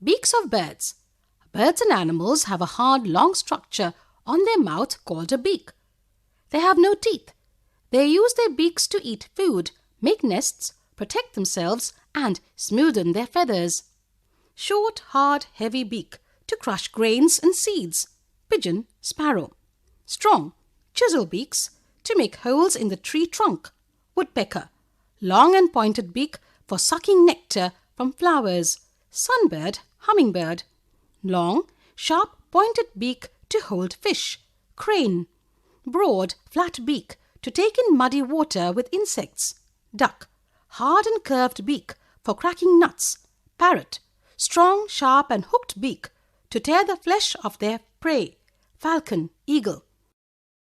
Beaks of birds. Birds and animals have a hard, long structure on their mouth called a beak. They have no teeth. They use their beaks to eat food, make nests, protect themselves, and smoothen their feathers. Short, hard, heavy beak to crush grains and seeds. Pigeon, sparrow. Strong, chisel beaks to make holes in the tree trunk. Woodpecker. Long and pointed beak for sucking nectar from flowers. Sunbird, hummingbird. Long, sharp, pointed beak to hold fish. Crane. Broad, flat beak to take in muddy water with insects. Duck. Hard and curved beak for cracking nuts. Parrot. Strong, sharp and hooked beak to tear the flesh of their prey. Falcon, eagle.